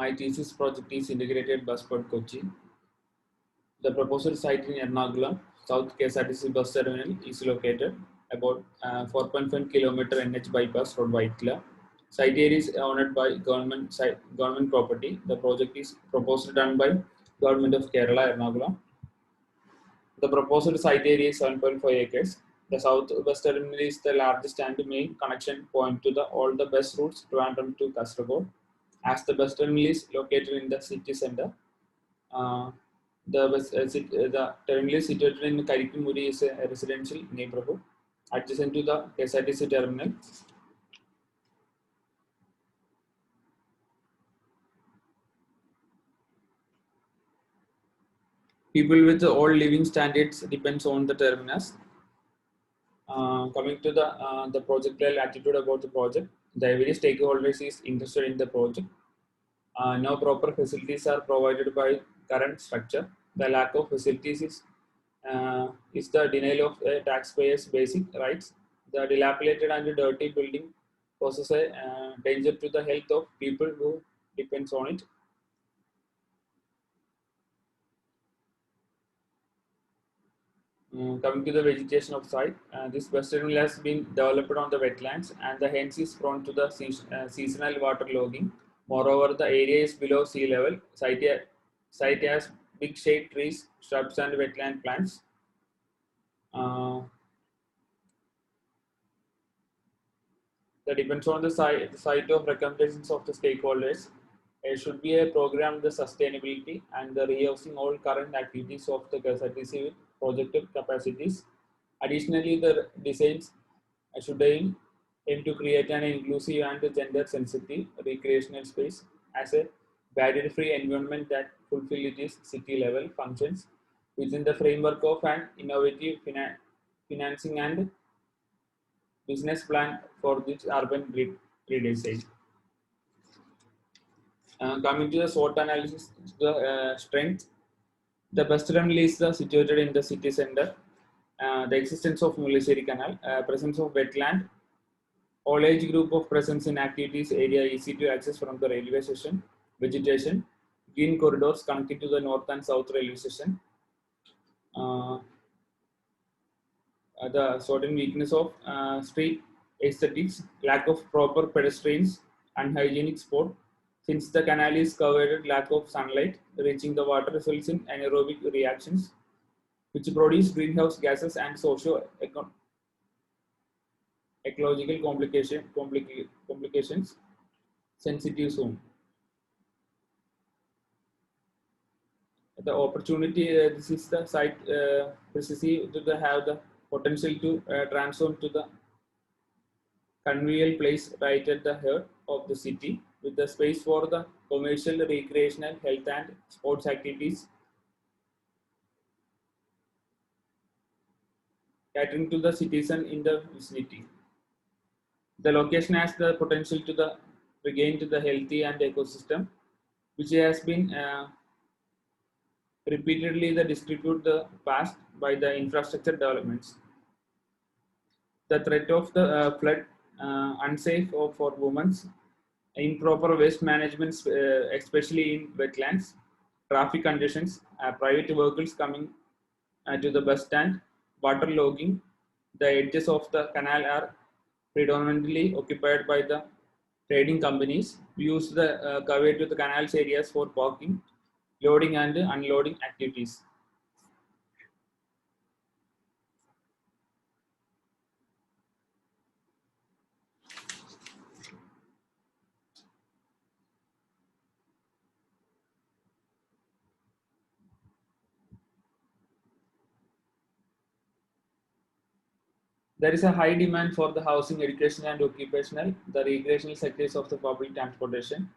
My thesis project is Integrated Bus Port Kochi. The proposed site in Ernakulam, South KSRTC bus terminal, is located about 4.5 km NH bypass road Vaitla. Site area is owned by government property. The project is proposed done by Government of Kerala, Ernakulam. The proposed site area is 7.5 acres. The south bus terminal is the largest and main connection point to all the bus routes Trivandrum to Kasaragod. As the bus terminal is located in the city center, the terminal is situated in Karikumuri is a residential neighborhood adjacent to the KSRTC terminal. People with all living standards depends on the terminus. Coming to the projectual attitude about the project, the various stakeholders is interested in the project. No proper facilities are provided by current structure. The lack of facilities is the denial of taxpayers' basic rights. The dilapidated and dirty building poses a danger to the health of people who depends on it. Coming to the vegetation of site, this bus terminal has been developed on the wetlands and the hence is prone to the seasonal water logging. Moreover, the area is below sea level. Site has big shade trees, shrubs, and wetland plants. That depends on the site of recommendations of the stakeholders. It should be a program the sustainability and the rehousing all current activities of the KSRTC with projected capacities. Additionally, the designs should aim to create an inclusive and gender sensitive recreational space as a barrier-free environment that fulfill its city level functions within the framework of an innovative financing and business plan for this urban redesign. Coming to the SWOT analysis, the strength, the bus terminal is situated in the city center. The existence of Mullesheri Canal, presence of wetland, all age group of presence in activities area easy to access from the railway station, vegetation, green corridors connected to the north and south railway station. The certain weakness of street aesthetics, lack of proper pedestrians, unhygienic sport. Since the canal is covered, lack of sunlight reaching the water results in anaerobic reactions, which produce greenhouse gases and ecological complications. Sensitive zone. The opportunity, this is the site, this is to have the potential to transform to the convivial place right at the heart of the city with the space for the commercial, recreational, health and sports activities, catering to the citizen in the vicinity. The location has the potential to regain to the healthy and ecosystem, which has been repeatedly distributed the past by the infrastructure developments. The threat of the flood, unsafe for women, improper waste management, especially in wetlands, traffic conditions, private vehicles coming to the bus stand, water logging. The edges of the canal are predominantly occupied by the trading companies. We use the cover to the canals areas for parking, loading and unloading activities. There is a high demand for the housing, education, and occupational, the recreational sectors of the public transportation.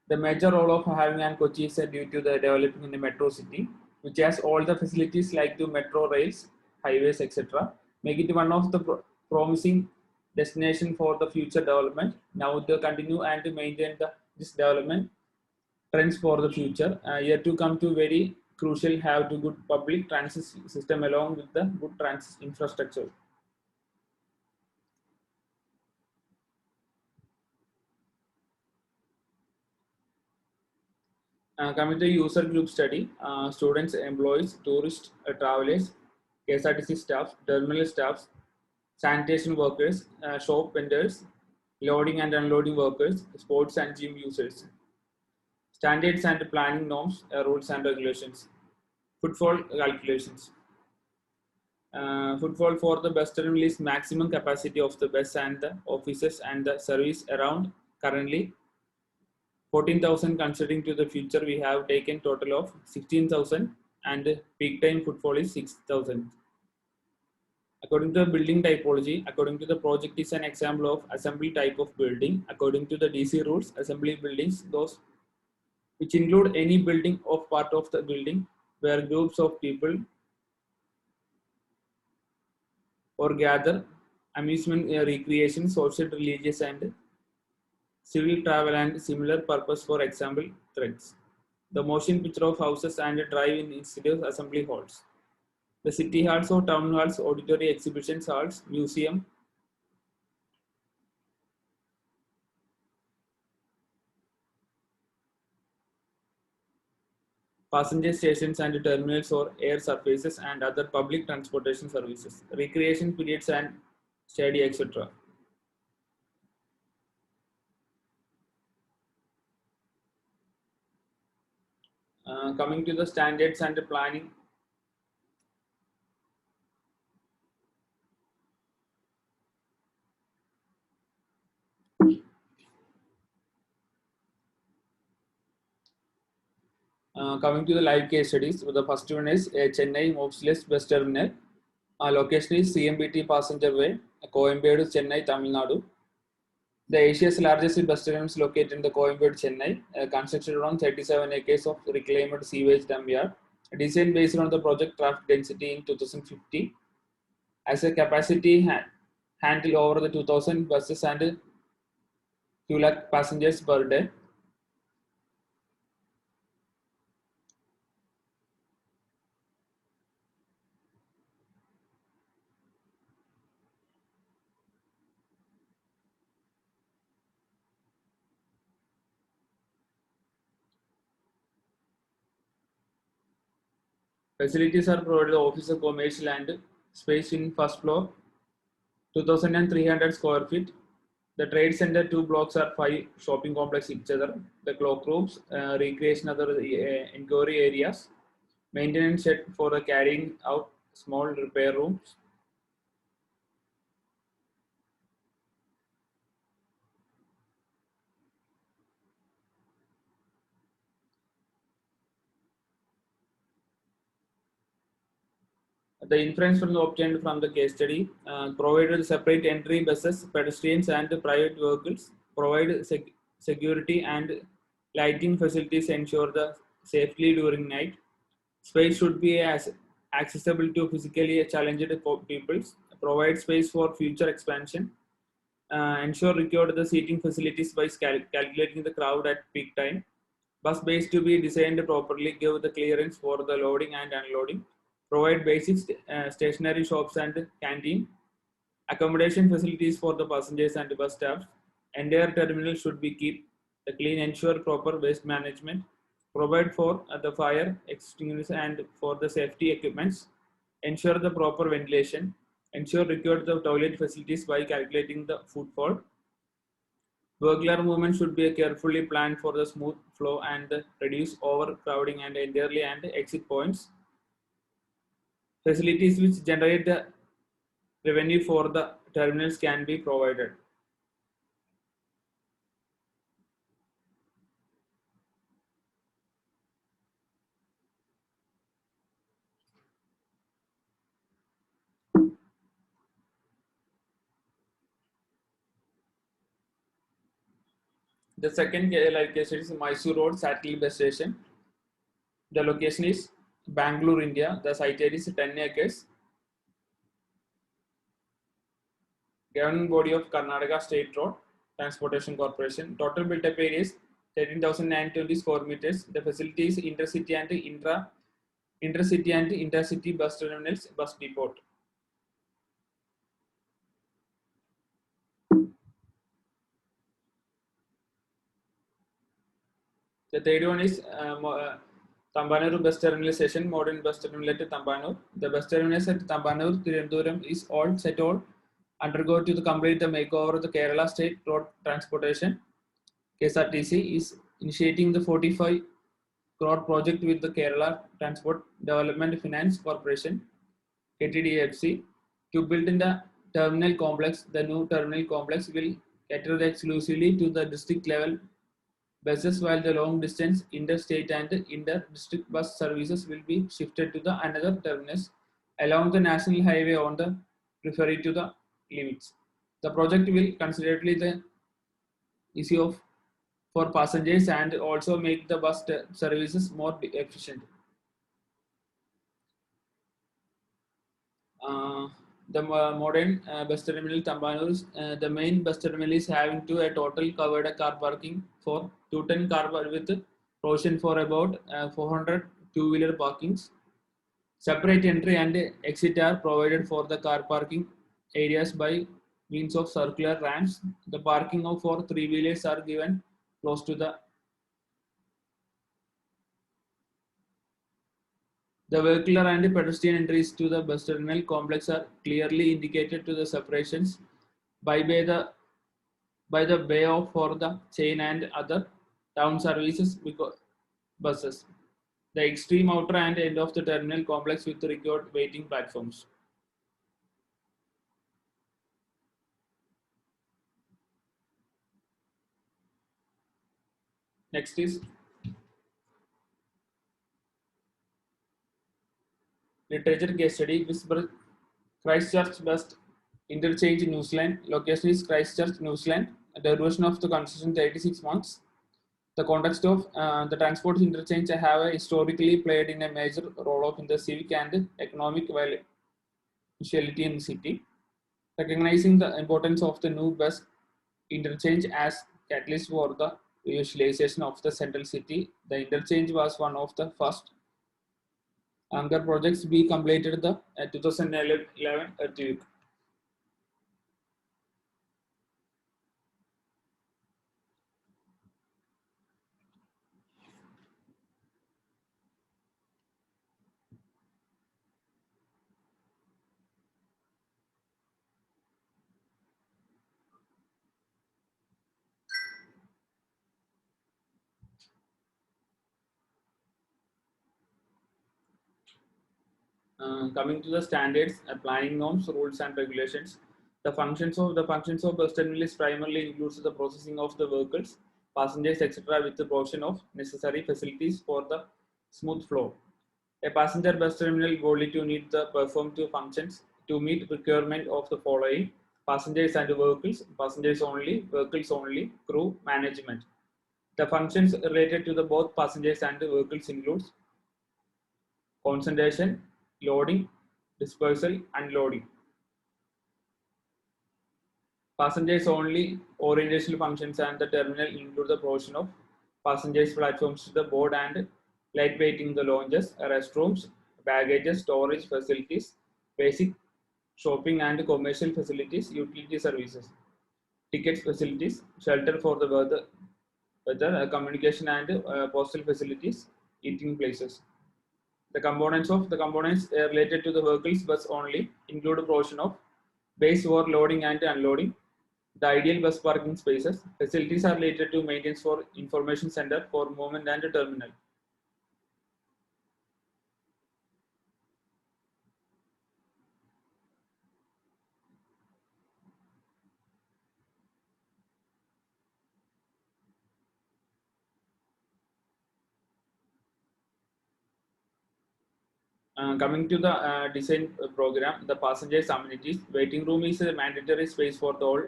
The major role of having and Kochi is due to the developing in the metro city, which has all the facilities like the metro rails, highways, etc. Make it one of the promising destination for the future development. Now to continue and to maintain this development trends for the future. Yet to come to very crucial have to good public transit system along with the good transit infrastructure. Coming to user group study, students, employees, tourists, travelers, KSRTC staff, terminal staffs, sanitation workers, shop vendors, loading and unloading workers, sports and gym users. Standards and planning norms, rules and regulations. Footfall calculations. Footfall for the bus terminal is maximum capacity of the bus and the offices and the service around currently 14,000. Considering to the future, we have taken total of 16,000 and peak time footfall is 6,000. According to the building typology, according to the project is an example of assembly type of building. According to the DC rules, assembly buildings, those which include any building of part of the building where groups of people or gather, amusement, recreation, social, religious, and civil travel and similar purpose, for example, threads. The motion picture of houses and drive-in instead of assembly halls. The city halls or town halls, auditory exhibitions halls, museum, passenger stations and terminals or air surfaces and other public transportation services, recreation periods and study, etc. Coming to the standards and the planning. Coming to the live case studies, the first one is Chennai Mobsless Bus Terminal. Location is CMBT Passenger Way, Coimbatore, Chennai, Tamil Nadu. The Asia's largest bus terminal is located in the Coimbatore, Chennai, constructed around 37 acres of reclaimed sewage dump yard. Designed based on the project traffic density in 2050, as a capacity handle over the 2,000 buses and 2 lakh passengers per day. Facilities are provided office of commercial and space in first floor, 2,300 square feet. The trade center, 2 blocks are 5 shopping complex each other. The clock rooms, recreation other inquiry areas, maintenance shed for carrying out small repair rooms. The inference from the obtained from the case study provided separate entry buses, pedestrians, and private vehicles. Provide security and lighting facilities, ensure the safely during night. Space should be as accessible to physically challenged people. Provide space for future expansion. Ensure record the seating facilities by calculating the crowd at peak time. Bus bays to be designed properly, give the clearance for the loading and unloading. Provide basic stationary shops and canteen. Accommodation facilities for the passengers and bus staff. Entire terminal should be keep the clean, ensure proper waste management. Provide for the fire extinguishers and for the safety equipments. Ensure the proper ventilation. Ensure record the toilet facilities by calculating the footfall. Vehicular movement should be carefully planned for the smooth flow and reduce overcrowding and entirely and exit points. Facilities which generate the revenue for the terminals can be provided. The second live case is Mysore Road Satellite Bus Station. The location is Bangalore, India. The site area is 10 acres. Governing body of Karnataka State Road Transportation Corporation. Total built-up area is 13,920 square meters. The facility is intercity and intra intercity and intercity bus terminals, bus depot. The third one is Tambanur bus terminal station, modern bus terminal at Tambanur. The bus terminus at Tambanur, Tirunelveli is all set all undergo to complete the makeover of the Kerala State Road Transportation. KSRTC is initiating the 45 crore project with the Kerala Transport Development Finance Corporation (KTDFC) to build in the terminal complex. The new terminal complex will cater exclusively to the district level buses, while the long distance interstate and inter-district bus services will be shifted to the another terminus along the national highway on the periphery to the limits. The project will considerably the issue of for passengers and also make the bus services more efficient. Uh, the modern bus terminal Tambanur, the main bus terminal is having to a total covered car parking for 210 car with provision for about 400 two-wheeler parkings. Separate entry and exit are provided for the car parking areas by means of circular ramps. The parking of for three-wheelers are given close to the vehicular and pedestrian entries to the bus terminal complex are clearly indicated to the separations by the bay of for the chain and other town services because buses. The extreme outer and end of the terminal complex with required waiting platforms. Next is literature case study. Christchurch Bus Interchange, New Zealand. Location is Christchurch, New Zealand. The duration of the concession 36 months. The context of the transport interchange have historically played in a major role of in the civic and economic vitality in the city. Recognizing the importance of the new bus interchange as catalyst for the revitalization of the central city, the interchange was one of the first anchor projects be completed the 2011 earthquake. Coming to the standards, planning norms, rules and regulations. The functions of bus terminal is primarily includes the processing of the vehicles, passengers, etc., with the provision of necessary facilities for the smooth flow. A passenger bus terminal only to need the perform two functions to meet requirement of the following: passengers and vehicles, vehicles only, crew management. The functions related to the both passengers and vehicles includes concentration, loading, dispersal, unloading. Passengers only orientational functions and the terminal include the provision of passengers platforms to the board and lightweighting the lounges, restrooms, baggage storage facilities, basic shopping and commercial facilities, utility services, tickets facilities, shelter for the weather communication and postal facilities, eating places. The components related to the vehicles bus only include a provision of base for loading and unloading, the ideal bus parking spaces. Facilities are related to maintenance for information center for movement and terminal. Coming to the design program, the passengers amenities. Waiting room is a mandatory space for the all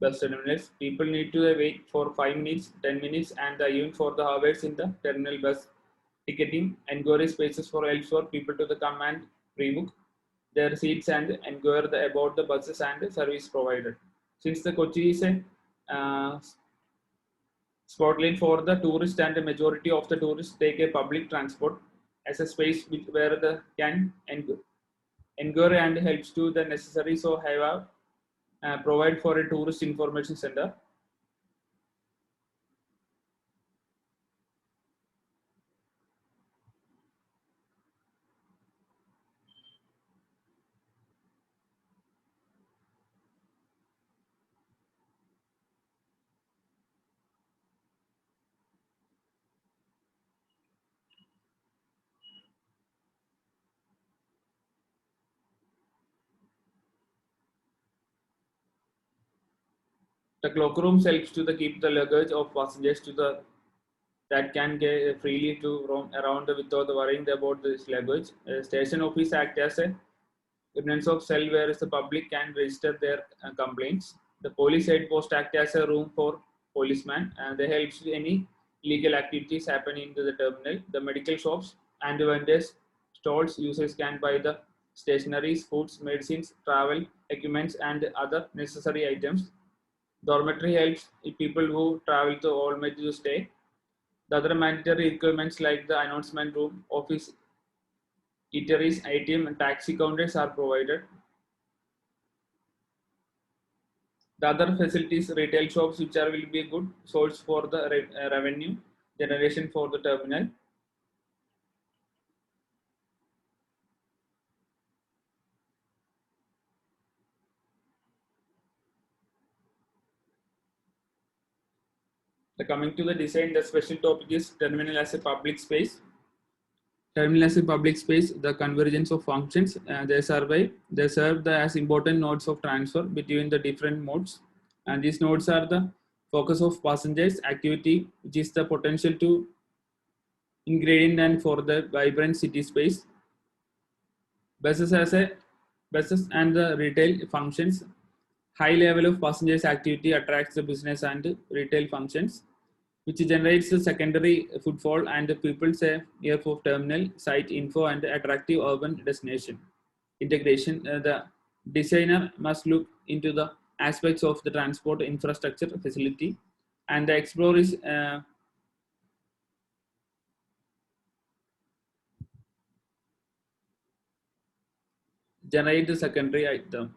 bus terminals. People need to wait for 5 minutes, 10 minutes, and even for the hours in the terminal bus. Ticketing, inquiry spaces for help for people to the come and pre-book their seats and inquire about the buses and service provided. Since the Kochi is a spotlight for the tourist and the majority of the tourists take a public transport, as a space where the can enquire and helps to the necessary so have provide for a tourist information center. The cloakrooms helps to the keep the luggage of passengers to the that can get freely to roam around without worrying about this luggage. Station office act as a units of cell where the public can register their complaints. The police head post act as a room for policemen and they helps any illegal activities happening in the terminal. The medical shops and vendors stalls users can buy the stationaries, foods, medicines, travel equipments and other necessary items. Dormitory helps people who travel to Olmec to stay. The other mandatory requirements like the announcement room, office, eateries, ATM, and taxi counters are provided. The other facilities, retail shops, which are will be a good source for the revenue generation for the terminal. Coming to the design, the special topic is terminal as a public space. Terminal as a public space, the convergence of functions, they serve as important nodes of transfer between the different modes. And these nodes are the focus of passengers activity, which is the potential to ingredient and for the vibrant city space. Buses as a buses and the retail functions. High level of passengers activity attracts the business and retail functions, which generates the secondary footfall and the people say here for terminal, site info and attractive urban destination. Integration, the designer must look into the aspects of the transport infrastructure facility and the explore is generate the secondary item.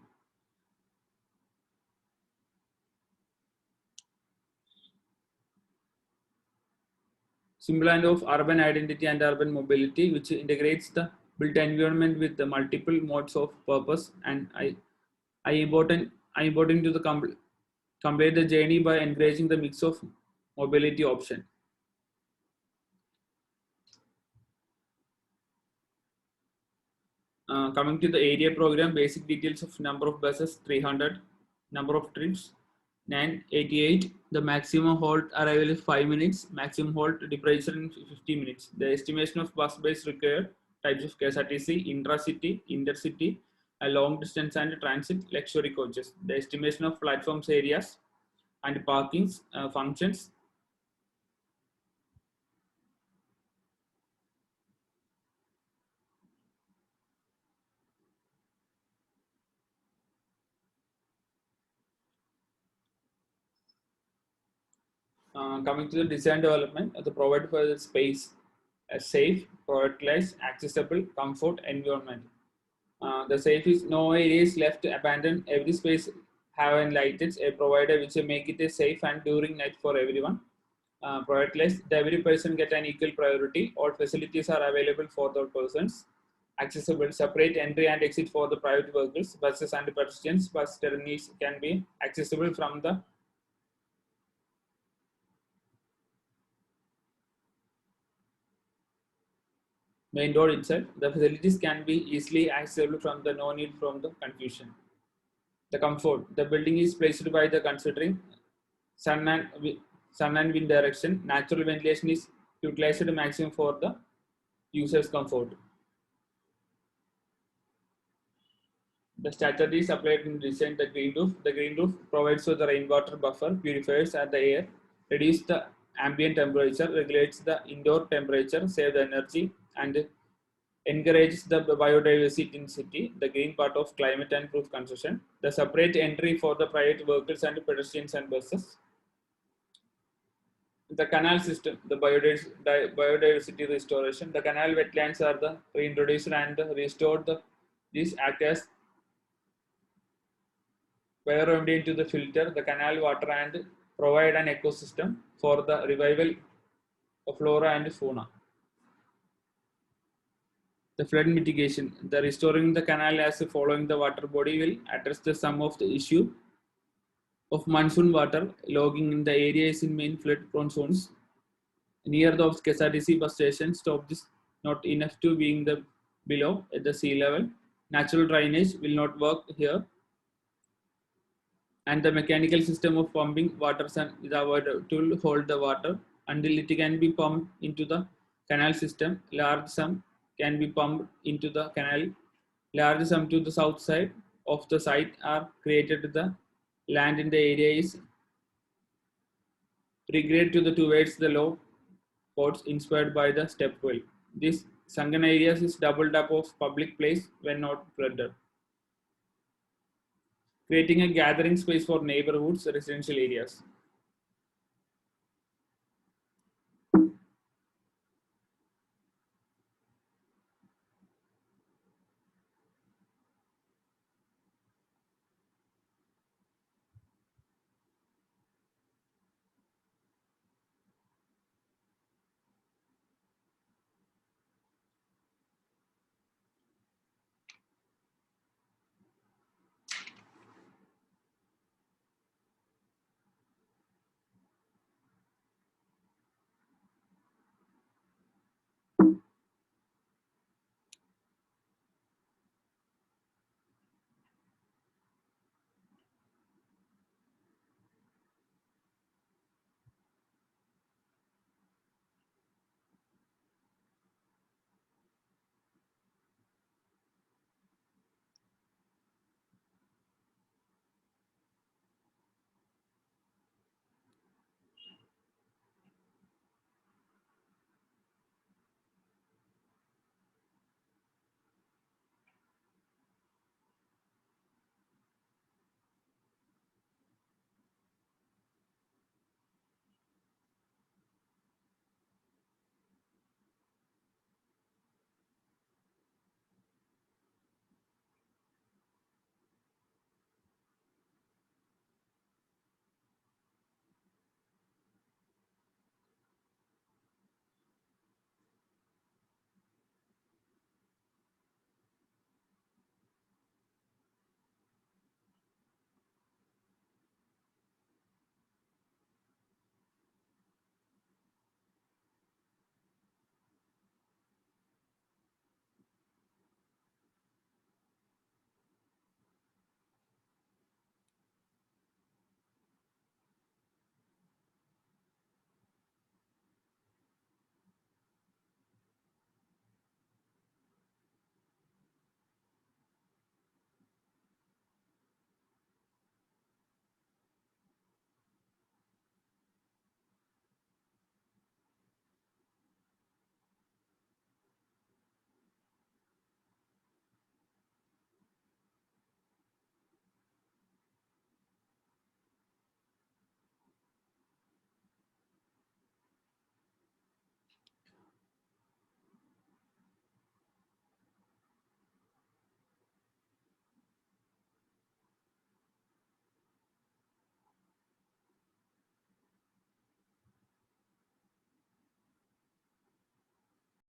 Symbol of urban identity and urban mobility, which integrates the built environment with the multiple modes of purpose and I important to the complete the journey by encouraging the mix of mobility option. Coming to the area program, basic details of number of buses 300, number of trips 988, the maximum halt arrival is 5 minutes, maximum halt departure in 50 minutes. The estimation of bus base required, types of KSRTC, intracity, intercity, a long distance and transit luxury coaches. The estimation of platforms areas and parkings functions. Coming to the design development, the provided for the space, a safe, prioritized, accessible, comfort environment. The safe is no area is left abandoned. Every space have and lighted a provider which will make it a safe and during night for everyone. Prioritized, every person get an equal priority. All facilities are available for the persons. Accessible, separate entry and exit for the private vehicles, buses and pedestrians. Bus terminals can be accessible from the main road itself. The facilities can be easily accessible from the no need from the confusion. The comfort. The building is placed by the considering sun and wind direction. Natural ventilation is utilized maximum for the user's comfort. The strategy is applied in design the green roof. The green roof provides for the rainwater buffer, purifies the air, reduces the ambient temperature, regulates the indoor temperature, save the energy, and encourages the biodiversity in city, the green part of climate and proof construction, the separate entry for the private vehicles and pedestrians and buses. The canal system, the biodiversity restoration. The canal wetlands are the reintroduced and restored. These act as bioremedy to the filter the canal water and provide an ecosystem for the revival of flora and fauna. The flood mitigation. The restoring the canal as following the water body will address the sum of the issue of monsoon water logging in the areas in main flood prone zones. Near the KSRTC bus station, stop this not enough to being the below at the sea level. Natural drainage will not work here, and the mechanical system of pumping water is avoided to hold the water until it can be pumped into the canal system. Large sum can be pumped into the canal. Large sum to the south side of the site are created. The land in the area is regrade to the towards the low pots inspired by the step well. This sunken areas is doubled up of public place when not flooded, creating a gathering space for neighborhoods residential areas.